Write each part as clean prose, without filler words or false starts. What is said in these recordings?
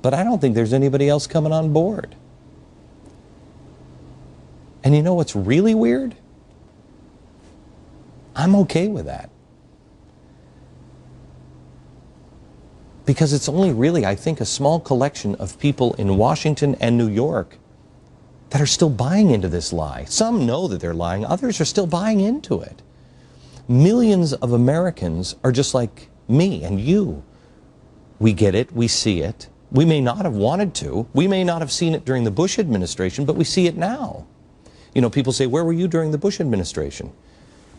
but I don't think there's anybody else coming on board. And you know what's really weird? I'm okay with that. Because it's only really, I think, a small collection of people in Washington and New York that are still buying into this lie. Some know that they're lying, others are still buying into it. Millions of Americans are just like me and you. We get it, we see it. We may not have wanted to. We may not have seen it during the Bush administration, but we see it now. You know, people say, where were you during the Bush administration?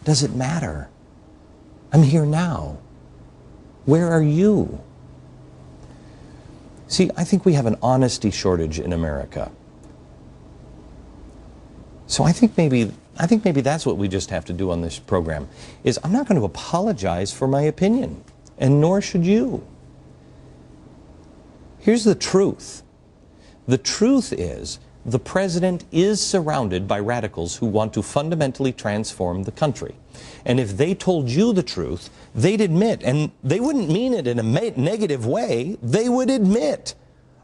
Does it matter? I'm here now. Where are you? See, I think we have an honesty shortage in America. So I think maybe that's what we just have to do on this program, is I'm not going to apologize for my opinion, and nor should you. Here's the truth. The truth is, the president is surrounded by radicals who want to fundamentally transform the country. And if they told you the truth, they'd admit, and they wouldn't mean it in a negative way, they would admit,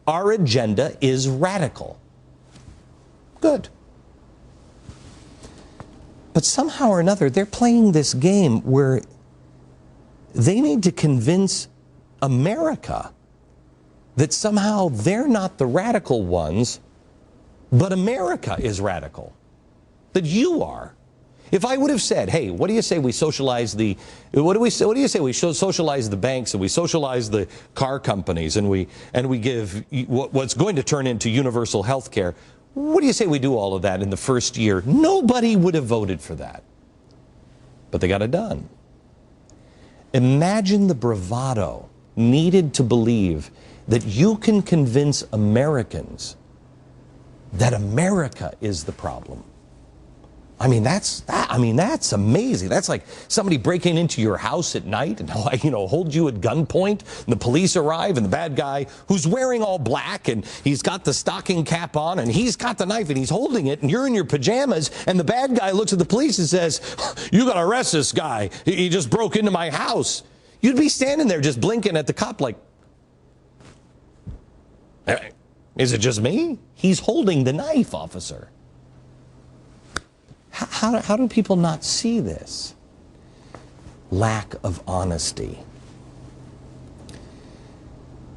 our agenda is radical. Good. But somehow or another, they're playing this game where they need to convince America that somehow they're not the radical ones, but America is radical. That you are. If I would have said, hey, what do you say we socialize the, what do you say we socialize the banks and we socialize the car companies and we give what's going to turn into universal health care? What do you say we do all of that in the first year? Nobody would have voted for that. But they got it done. Imagine the bravado needed to believe that you can convince Americans that America is the problem. I mean, that's amazing. That's like somebody breaking into your house at night and, hold you at gunpoint, and the police arrive, and the bad guy who's wearing all black, and he's got the stocking cap on, and he's got the knife, and he's holding it, and you're in your pajamas, and the bad guy looks at the police and says, you gotta arrest this guy. He just broke into my house. You'd be standing there just blinking at the cop like, is it just me? He's holding the knife, officer. How do people not see this? Lack of honesty.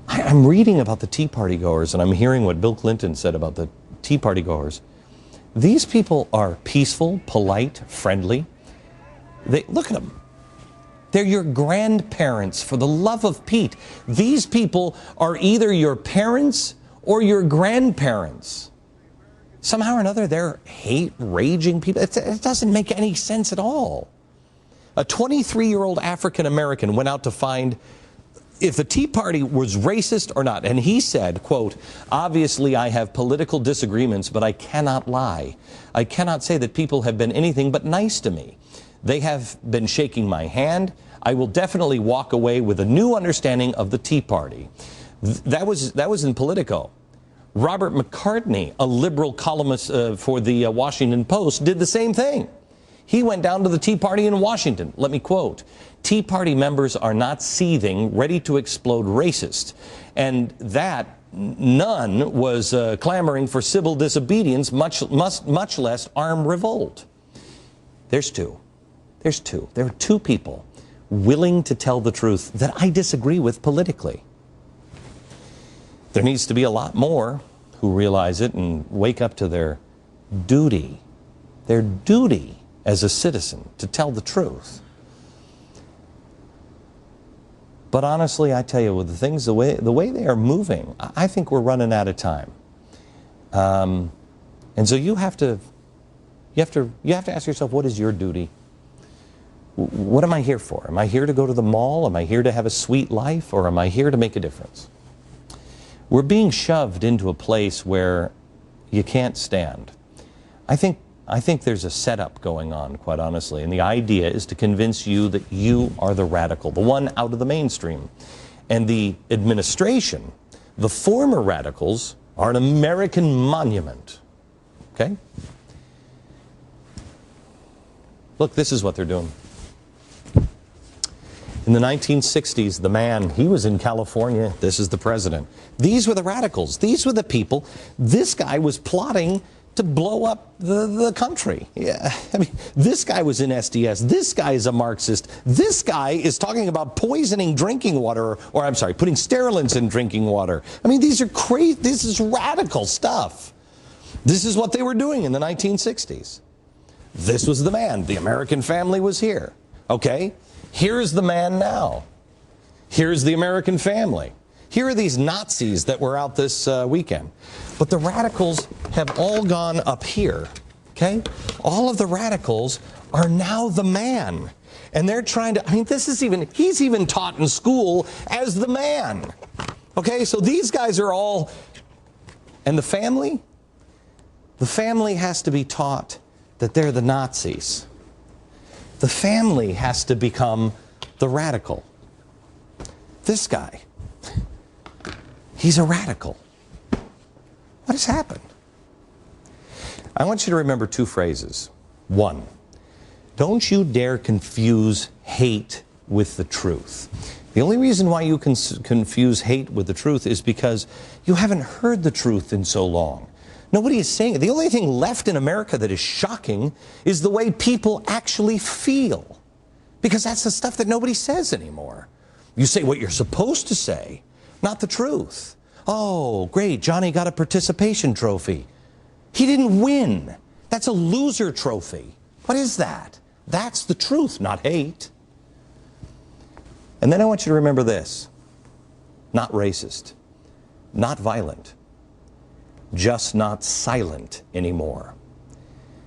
I'm reading about the Tea Party goers, and I'm hearing what Bill Clinton said about the Tea Party goers. These people are peaceful, polite, friendly. Look at them. They're your grandparents, for the love of Pete. These people are either your parents or your grandparents. Somehow or another, they're hate-raging people. It doesn't make any sense at all. A 23-year-old African-American went out to find if the Tea Party was racist or not. And he said, quote, obviously I have political disagreements, but I cannot lie. I cannot say that people have been anything but nice to me. They have been shaking my hand. I will definitely walk away with a new understanding of the Tea Party. That was in Politico. Robert McCartney, a liberal columnist for the Washington Post, did the same thing. He went down to the Tea Party in Washington. Let me quote, Tea Party members are not seething, ready to explode racist. And that none was clamoring for civil disobedience, much less armed revolt. There's two. There are two people willing to tell the truth that I disagree with politically. There needs to be a lot more who realize it and wake up to their duty as a citizen to tell the truth. But honestly, I tell you, with the things, the way they are moving, I think we're running out of time. And so you have to ask yourself, what is your duty? What am I here for? Am I here to go to the mall? Am I here to have a sweet life? Or am I here to make a difference? We're being shoved into a place where you can't stand. I think there's a setup going on, quite honestly, and the idea is to convince you that you are the radical, the one out of the mainstream. And the administration, the former radicals, are an American monument. Okay? Look, this is what they're doing. In the 1960s, the man, he was in California. This is the president. These were the radicals. These were the people. This guy was plotting to blow up the country. Yeah, I mean, this guy was in SDS. This guy is a Marxist. This guy is talking about poisoning drinking water, or I'm sorry, putting sterilants in drinking water. I mean, these are crazy. This is radical stuff. This is what they were doing in the 1960s. This was the man. The American family was here. Okay? Here's the man now. Here's the American family. Here are these Nazis that were out this weekend. But the radicals have all gone up here. Okay? All of the radicals are now the man. And they're trying to, I mean, this is even, he's even taught in school as the man. Okay? So these guys are all, and the family? The family has to be taught that they're the Nazis. The family has to become the radical. This guy, he's a radical. What has happened? I want you to remember two phrases. One, don't you dare confuse hate with the truth. The only reason why you can confuse hate with the truth is because you haven't heard the truth in so long. Nobody is saying it. The only thing left in America that is shocking is the way people actually feel. Because that's the stuff that nobody says anymore. You say what you're supposed to say, not the truth. Oh, great, Johnny got a participation trophy. He didn't win. That's a loser trophy. What is that? That's the truth, not hate. And then I want you to remember this. Not racist, not violent, just not silent anymore.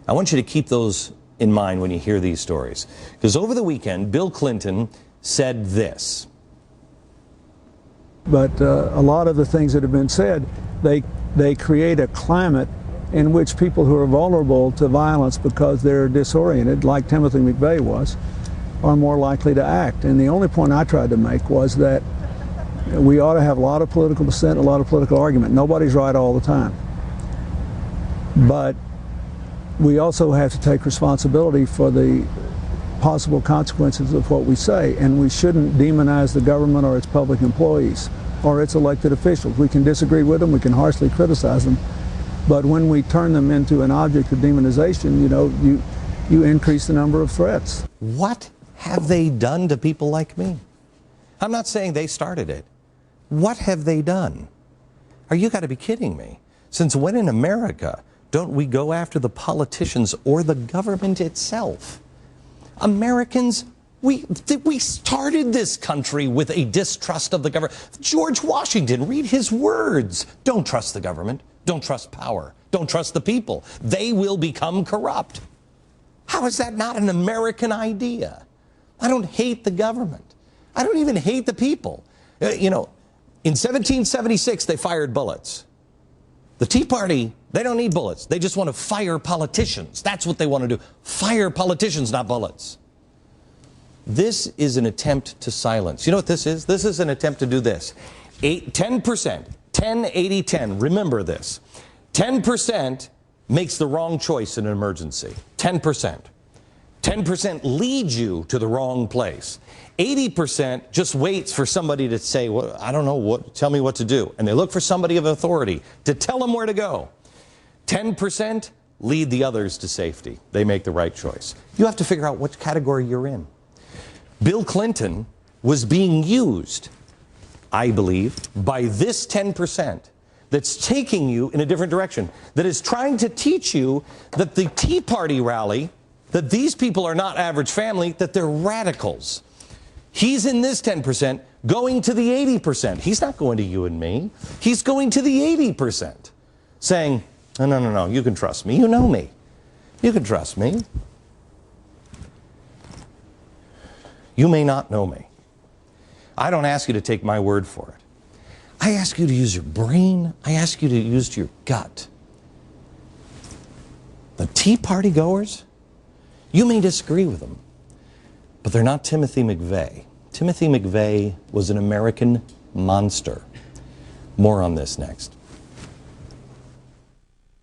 I want you to keep those in mind when you hear these stories. Because over the weekend, Bill Clinton said this. But a lot of the things that have been said, they create a climate in which people who are vulnerable to violence because they're disoriented, like Timothy McVeigh was, are more likely to act. And the only point I tried to make was that we ought to have a lot of political dissent, a lot of political argument. Nobody's right all the time. But we also have to take responsibility for the possible consequences of what we say, and we shouldn't demonize the government or its public employees or its elected officials. We can disagree with them, we can harshly criticize them, but when we turn them into an object of demonization, you know, you increase the number of threats. What have they done to people like me? I'm not saying they started it. What have they done? You got to be kidding me. Since when in America don't we go after the politicians or the government itself? Americans, we started this country with a distrust of the government. George Washington, read his words. Don't trust the government. Don't trust power. Don't trust the people. They will become corrupt. How is that not an American idea? I don't hate the government. I don't even hate the people. You know, in 1776, they fired bullets. The Tea Party, they don't need bullets. They just want to fire politicians. That's what they want to do. Fire politicians, not bullets. This is an attempt to silence. You know what this is? This is an attempt to do this. 10%, 10, 80, 10. Remember this. 10% makes the wrong choice in an emergency. 10%. 10% leads you to the wrong place. 80% just waits for somebody to say, well, I don't know, tell me what to do. And they look for somebody of authority to tell them where to go. 10% lead the others to safety. They make the right choice. You have to figure out which category you're in. Bill Clinton was being used, I believe, by this 10% that's taking you in a different direction, that is trying to teach you that the Tea Party rally, that these people are not average family, that they're radicals. He's in this 10% going to the 80%. He's not going to you and me. He's going to the 80%, saying, no, you can trust me. You know me. You can trust me. You may not know me. I don't ask you to take my word for it. I ask you to use your brain. I ask you to use your gut. The Tea Party goers, you may disagree with them, but they're not Timothy McVeigh. Timothy McVeigh was an American monster. More on this next.